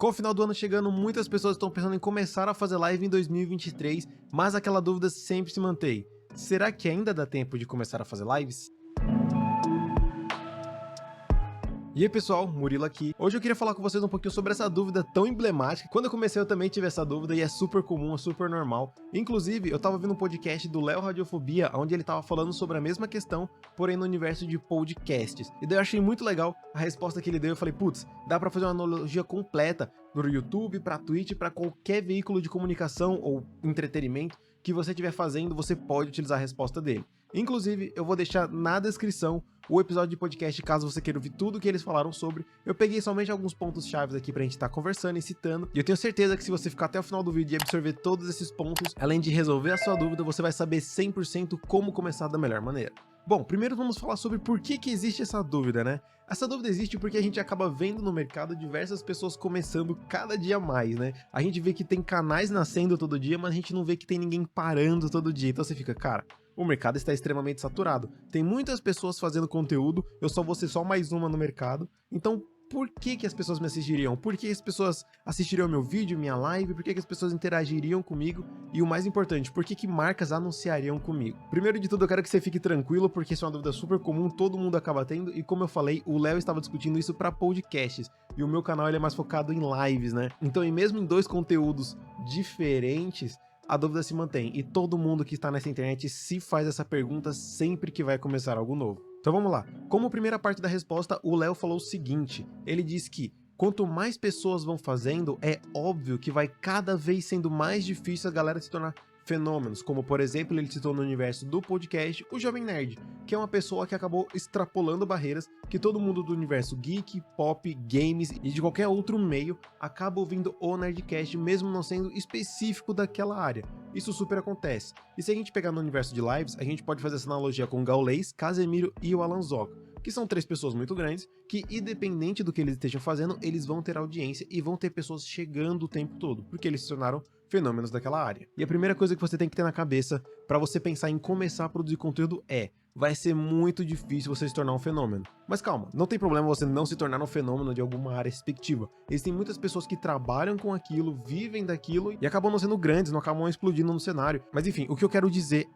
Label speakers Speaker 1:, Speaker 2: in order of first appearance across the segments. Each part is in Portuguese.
Speaker 1: Com o final do ano chegando, muitas pessoas estão pensando em começar a fazer live em 2023, mas aquela dúvida sempre se mantém. Será que ainda dá tempo de começar a fazer lives? E aí pessoal, Murilo aqui. Hoje eu queria falar com vocês um pouquinho sobre essa dúvida tão emblemática. Quando eu comecei eu também tive essa dúvida e é super comum, é super normal. Inclusive, eu tava vendo um podcast do Léo Radiofobia, onde ele tava falando sobre a mesma questão, porém no universo de podcasts. E daí eu achei muito legal a resposta que ele deu. Eu falei, putz, dá pra fazer uma analogia completa pro YouTube, pra Twitch, pra qualquer veículo de comunicação ou entretenimento que você estiver fazendo, você pode utilizar a resposta dele. Inclusive, eu vou deixar na descrição o episódio de podcast, caso você queira ouvir tudo que eles falaram sobre. Eu peguei somente alguns pontos chaves aqui pra gente estar conversando e citando, e eu tenho certeza que se você ficar até o final do vídeo e absorver todos esses pontos, além de resolver a sua dúvida, você vai saber 100% como começar da melhor maneira. Bom, primeiro vamos falar sobre por que existe essa dúvida, né? Essa dúvida existe porque a gente acaba vendo no mercado diversas pessoas começando cada dia mais, né? A gente vê que tem canais nascendo todo dia, mas a gente não vê que tem ninguém parando todo dia. Então você fica, cara, o mercado está extremamente saturado. Tem muitas pessoas fazendo conteúdo, eu só vou ser só mais uma no mercado. Então, por que as pessoas me assistiriam? Por que as pessoas assistiriam meu vídeo, minha live? Por que as pessoas interagiriam comigo? E o mais importante, por que marcas anunciariam comigo? Primeiro de tudo, eu quero que você fique tranquilo, porque isso é uma dúvida super comum, todo mundo acaba tendo. E como eu falei, o Léo estava discutindo isso para podcasts. E o meu canal ele é mais focado em lives, né? Então, e mesmo em dois conteúdos diferentes, a dúvida se mantém. E todo mundo que está nessa internet se faz essa pergunta sempre que vai começar algo novo. Então vamos lá. Como primeira parte da resposta, o Léo falou o seguinte. Ele diz que quanto mais pessoas vão fazendo, é óbvio que vai cada vez sendo mais difícil a galera se tornar fenômenos, como por exemplo ele citou no universo do podcast o Jovem Nerd, que é uma pessoa que acabou extrapolando barreiras que todo mundo do universo geek, pop, games e de qualquer outro meio acaba ouvindo o Nerdcast mesmo não sendo específico daquela área. Isso super acontece. E se a gente pegar no universo de lives, a gente pode fazer essa analogia com o Gaules, Casemiro e o Alan Zoca, que são três pessoas muito grandes, que independente do que eles estejam fazendo, eles vão ter audiência e vão ter pessoas chegando o tempo todo, porque eles se tornaram fenômenos daquela área. E a primeira coisa que você tem que ter na cabeça para você pensar em começar a produzir conteúdo vai ser muito difícil você se tornar um fenômeno. Mas calma, não tem problema você não se tornar um fenômeno de alguma área respectiva. Existem muitas pessoas que trabalham com aquilo, vivem daquilo e acabam não sendo grandes, não acabam explodindo no cenário. Mas enfim, o que eu quero dizer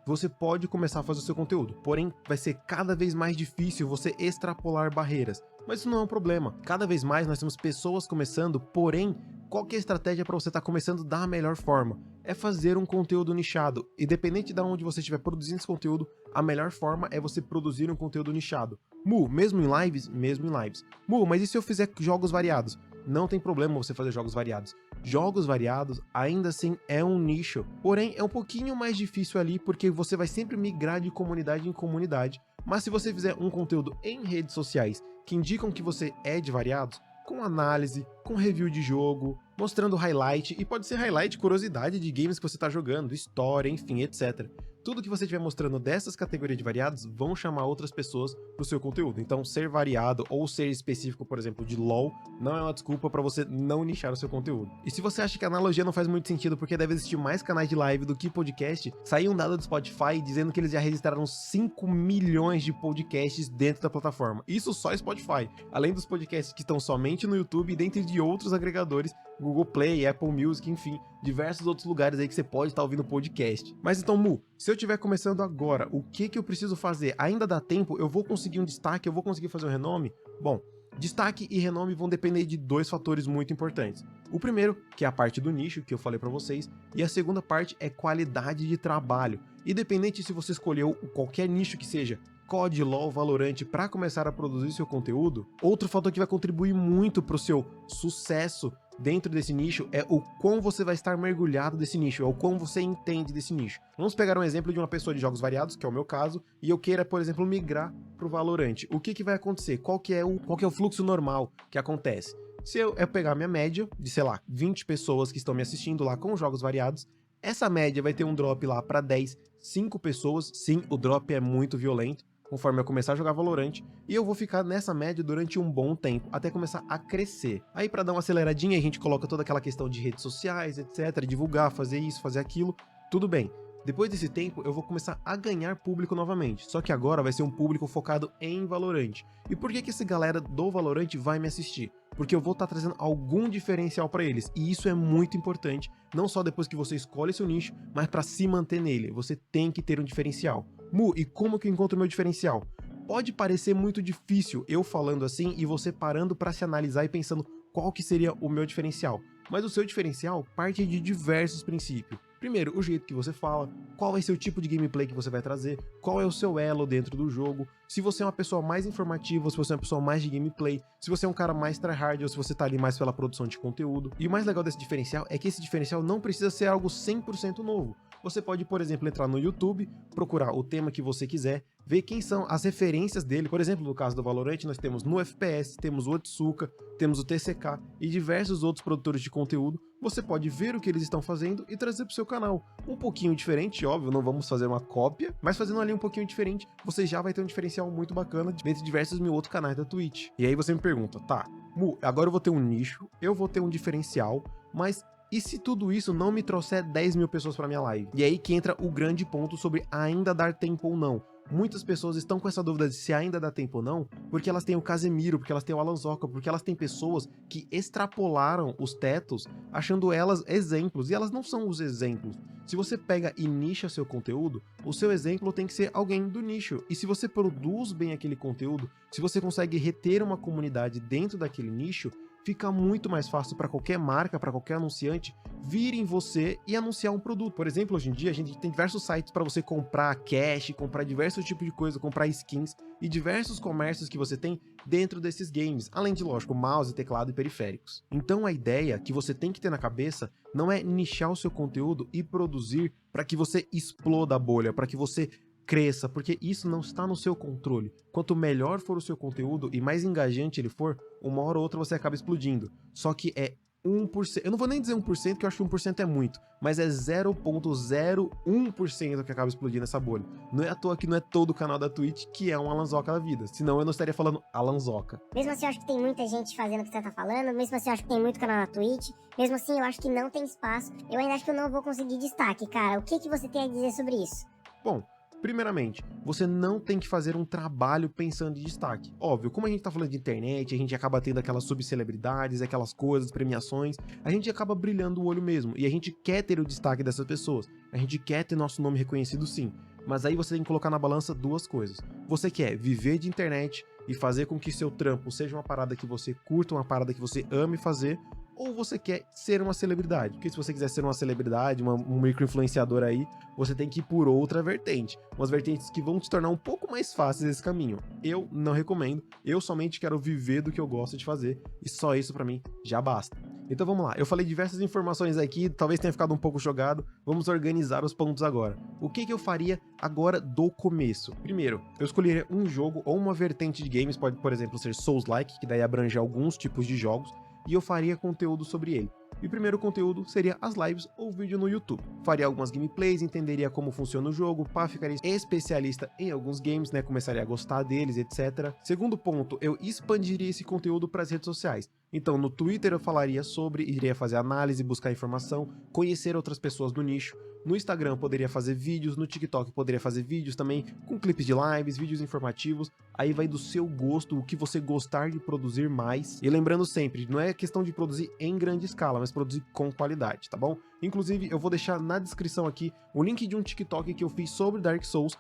Speaker 1: você pode começar a fazer o seu conteúdo, porém vai ser cada vez mais difícil você extrapolar barreiras. Mas isso não é um problema. Cada vez mais nós temos pessoas começando, porém, qual que é a estratégia para você estar começando da melhor forma? É fazer um conteúdo nichado. Independente de onde você estiver produzindo esse conteúdo, a melhor forma é você produzir um conteúdo nichado. Mu, mesmo em lives? Mesmo em lives. Mu, mas e se eu fizer jogos variados? Não tem problema você fazer jogos variados. Jogos variados ainda assim é um nicho, porém é um pouquinho mais difícil ali porque você vai sempre migrar de comunidade em comunidade. Mas se você fizer um conteúdo em redes sociais que indicam que você é de variados, com análise, com review de jogo, mostrando highlight, e pode ser highlight curiosidade de games que você está jogando, história, enfim, etc. Tudo que você estiver mostrando dessas categorias de variados vão chamar outras pessoas para o seu conteúdo. Então, ser variado ou ser específico, por exemplo, de LoL, não é uma desculpa para você não nichar o seu conteúdo. E se você acha que a analogia não faz muito sentido porque deve existir mais canais de live do que podcast, saiu um dado do Spotify dizendo que eles já registraram 5 milhões de podcasts dentro da plataforma. Isso só Spotify. Além dos podcasts que estão somente no YouTube e dentre de outros agregadores, Google Play, Apple Music, enfim, diversos outros lugares aí que você pode estar ouvindo podcast. Mas então, Mu, se eu estiver começando agora, o que eu preciso fazer? Ainda dá tempo? Eu vou conseguir um destaque? Eu vou conseguir fazer um renome? Bom, destaque e renome vão depender de dois fatores muito importantes. O primeiro, que é a parte do nicho, que eu falei pra vocês, e a segunda parte é qualidade de trabalho. Independente se você escolheu qualquer nicho que seja, COD, LoL, Valorant, para começar a produzir seu conteúdo, outro fator que vai contribuir muito pro seu sucesso dentro desse nicho é o quão você vai estar mergulhado desse nicho, é o quão você entende desse nicho. Vamos pegar um exemplo de uma pessoa de jogos variados, que é o meu caso, e eu queira, por exemplo, migrar pro Valorant. O que vai acontecer? Qual que é o fluxo normal que acontece? Se eu pegar minha média de, sei lá, 20 pessoas que estão me assistindo lá com jogos variados, essa média vai ter um drop lá para 10, 5 pessoas. Sim, o drop é muito violento, conforme eu começar a jogar Valorant, e eu vou ficar nessa média durante um bom tempo, até começar a crescer. Aí para dar uma aceleradinha, a gente coloca toda aquela questão de redes sociais, etc, divulgar, fazer isso, fazer aquilo, tudo bem. Depois desse tempo, eu vou começar a ganhar público novamente, só que agora vai ser um público focado em Valorant. E por que essa galera do Valorant vai me assistir? Porque eu vou estar trazendo algum diferencial para eles, e isso é muito importante, não só depois que você escolhe seu nicho, mas para se manter nele, você tem que ter um diferencial. Mu, e como que eu encontro meu diferencial? Pode parecer muito difícil eu falando assim e você parando para se analisar e pensando qual que seria o meu diferencial, mas o seu diferencial parte de diversos princípios. Primeiro, o jeito que você fala, qual vai ser o tipo de gameplay que você vai trazer, qual é o seu elo dentro do jogo, se você é uma pessoa mais informativa, se você é uma pessoa mais de gameplay, se você é um cara mais tryhard ou se você tá ali mais pela produção de conteúdo. E o mais legal desse diferencial é que esse diferencial não precisa ser algo 100% novo. Você pode, por exemplo, entrar no YouTube, procurar o tema que você quiser, ver quem são as referências dele. Por exemplo, no caso do Valorant, nós temos no FPS, temos o Otsuka, temos o TCK e diversos outros produtores de conteúdo. Você pode ver o que eles estão fazendo e trazer para o seu canal. Um pouquinho diferente, óbvio, não vamos fazer uma cópia, mas fazendo ali um pouquinho diferente, você já vai ter um diferencial muito bacana dentre diversos mil outros canais da Twitch. E aí você me pergunta, tá, Mu, agora eu vou ter um nicho, eu vou ter um diferencial, mas e se tudo isso não me trouxer 10 mil pessoas para minha live? E aí que entra o grande ponto sobre ainda dar tempo ou não. Muitas pessoas estão com essa dúvida de se ainda dá tempo ou não, porque elas têm o Casemiro, porque elas têm o Alanzoca, porque elas têm pessoas que extrapolaram os tetos, achando elas exemplos, e elas não são os exemplos. Se você pega e nicha seu conteúdo, o seu exemplo tem que ser alguém do nicho, e se você produz bem aquele conteúdo, se você consegue reter uma comunidade dentro daquele nicho, fica muito mais fácil para qualquer marca, para qualquer anunciante, vir em você e anunciar um produto. Por exemplo, hoje em dia a gente tem diversos sites para você comprar cash, comprar diversos tipos de coisa, comprar skins e diversos comércios que você tem dentro desses games, além de, lógico, mouse, teclado e periféricos. Então a ideia que você tem que ter na cabeça não é nichar o seu conteúdo e produzir para que você exploda a bolha, para que você cresça, porque isso não está no seu controle. Quanto melhor for o seu conteúdo e mais engajante ele for, uma hora ou outra você acaba explodindo. Só que é 1%, eu não vou nem dizer 1%, que eu acho que 1% é muito, mas é 0,01% que acaba explodindo essa bolha. Não é à toa que não é todo o canal da Twitch que é um Alanzoca da vida, senão eu não estaria falando Alanzoca.
Speaker 2: Mesmo assim, eu acho que tem muita gente fazendo o que você tá falando, mesmo assim, eu acho que tem muito canal na Twitch, mesmo assim, eu acho que não tem espaço, eu ainda acho que eu não vou conseguir destaque, cara. O que você tem a dizer sobre isso?
Speaker 1: Bom, primeiramente, você não tem que fazer um trabalho pensando em destaque. Óbvio, como a gente tá falando de internet, a gente acaba tendo aquelas subcelebridades, aquelas coisas, premiações, a gente acaba brilhando o olho mesmo, e a gente quer ter o destaque dessas pessoas, a gente quer ter nosso nome reconhecido sim, mas aí você tem que colocar na balança duas coisas. Você quer viver de internet e fazer com que seu trampo seja uma parada que você curta, uma parada que você ame fazer, ou você quer ser uma celebridade? Porque se você quiser ser uma celebridade, um micro-influenciador aí, você tem que ir por outra vertente. Umas vertentes que vão te tornar um pouco mais fáceis esse caminho. Eu não recomendo, eu somente quero viver do que eu gosto de fazer, e só isso pra mim já basta. Então vamos lá, eu falei diversas informações aqui, talvez tenha ficado um pouco jogado, vamos organizar os pontos agora. O que eu faria agora do começo? Primeiro, eu escolheria um jogo ou uma vertente de games, pode por exemplo ser Souls-like, que daí abrange alguns tipos de jogos, e eu faria conteúdo sobre ele. E o primeiro conteúdo seria as lives ou vídeo no YouTube. Faria algumas gameplays, entenderia como funciona o jogo, ficaria especialista em alguns games, né, começaria a gostar deles, etc. Segundo ponto, eu expandiria esse conteúdo para as redes sociais. Então no Twitter eu falaria sobre, iria fazer análise, buscar informação, conhecer outras pessoas do nicho. No Instagram eu poderia fazer vídeos, no TikTok eu poderia fazer vídeos também com clipes de lives, vídeos informativos, aí vai do seu gosto, o que você gostar de produzir mais. E lembrando sempre, não é questão de produzir em grande escala, mas produzir com qualidade, tá bom? Inclusive eu vou deixar na descrição aqui o link de um TikTok que eu fiz sobre Dark Souls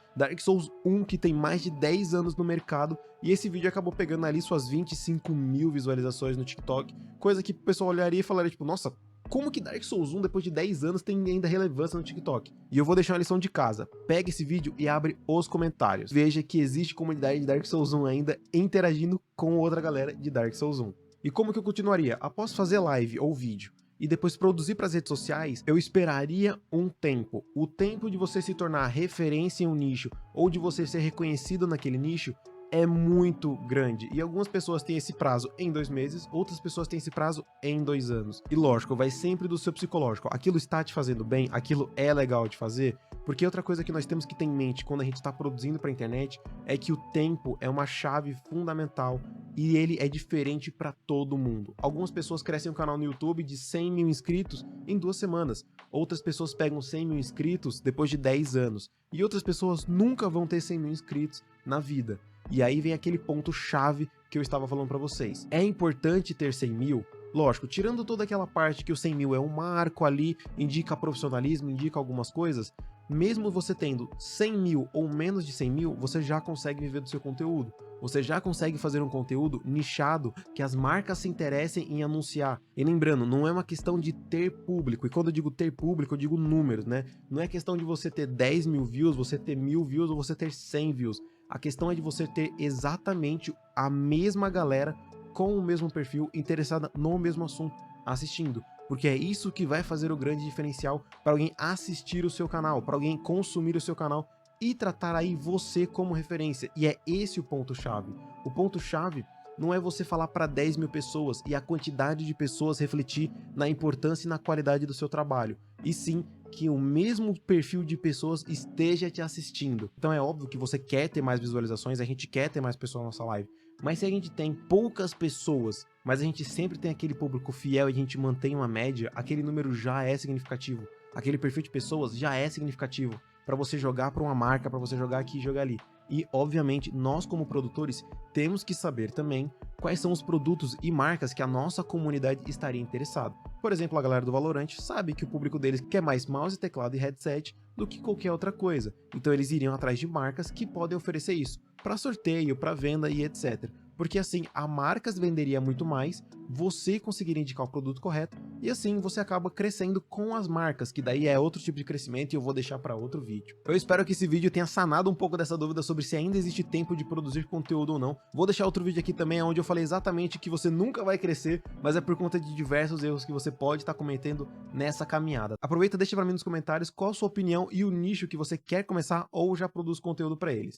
Speaker 1: 1, que tem mais de 10 anos no mercado, e esse vídeo acabou pegando ali suas 25 mil visualizações no TikTok, coisa que o pessoal olharia e falaria tipo, nossa, como que Dark Souls 1, depois de 10 anos, tem ainda relevância no TikTok? E eu vou deixar uma lição de casa. Pega esse vídeo e abre os comentários. Veja que existe comunidade de Dark Souls 1 ainda interagindo com outra galera de Dark Souls 1. E como que eu continuaria? Após fazer live ou vídeo e depois produzir para as redes sociais, eu esperaria um tempo. O tempo de você se tornar referência em um nicho ou de você ser reconhecido naquele nicho é muito grande. E algumas pessoas têm esse prazo em 2 meses, outras pessoas têm esse prazo em 2 anos. E lógico, vai sempre do seu psicológico. Aquilo está te fazendo bem? Aquilo é legal de fazer? Porque outra coisa que nós temos que ter em mente quando a gente está produzindo para a internet é que o tempo é uma chave fundamental e ele é diferente para todo mundo. Algumas pessoas crescem um canal no YouTube de 100 mil inscritos em 2 semanas. Outras pessoas pegam 100 mil inscritos depois de 10 anos. E outras pessoas nunca vão ter 100 mil inscritos na vida. E aí vem aquele ponto chave que eu estava falando para vocês. É importante ter 100 mil? Lógico, tirando toda aquela parte que o 100 mil é um marco ali, indica profissionalismo, indica algumas coisas, mesmo você tendo 100 mil ou menos de 100 mil, você já consegue viver do seu conteúdo. Você já consegue fazer um conteúdo nichado que as marcas se interessem em anunciar. E lembrando, não é uma questão de ter público. E quando eu digo ter público, eu digo números, né? Não é questão de você ter 10 mil views, você ter 1000 views ou você ter 100 views. A questão é de você ter exatamente a mesma galera com o mesmo perfil interessada no mesmo assunto assistindo. Porque é isso que vai fazer o grande diferencial para alguém assistir o seu canal, para alguém consumir o seu canal e tratar aí você como referência. E é esse o ponto-chave. O ponto-chave não é você falar para 10 mil pessoas e a quantidade de pessoas refletir na importância e na qualidade do seu trabalho, e sim que o mesmo perfil de pessoas esteja te assistindo. Então é óbvio que você quer ter mais visualizações, a gente quer ter mais pessoas na nossa live, mas se a gente tem poucas pessoas, mas a gente sempre tem aquele público fiel e a gente mantém uma média, aquele número já é significativo. Aquele perfil de pessoas já é significativo para você jogar para uma marca, para você jogar aqui e jogar ali. E, obviamente, nós como produtores temos que saber também quais são os produtos e marcas que a nossa comunidade estaria interessada. Por exemplo, a galera do Valorant sabe que o público deles quer mais mouse, teclado e headset do que qualquer outra coisa. Então eles iriam atrás de marcas que podem oferecer isso, para sorteio, para venda e etc. Porque assim, a marcas venderia muito mais, você conseguiria indicar o produto correto, e assim você acaba crescendo com as marcas, que daí é outro tipo de crescimento e eu vou deixar para outro vídeo. Eu espero que esse vídeo tenha sanado um pouco dessa dúvida sobre se ainda existe tempo de produzir conteúdo ou não. Vou deixar outro vídeo aqui também onde eu falei exatamente que você nunca vai crescer, mas é por conta de diversos erros que você pode estar cometendo nessa caminhada. Aproveita e deixa para mim nos comentários qual a sua opinião e o nicho que você quer começar ou já produz conteúdo para eles.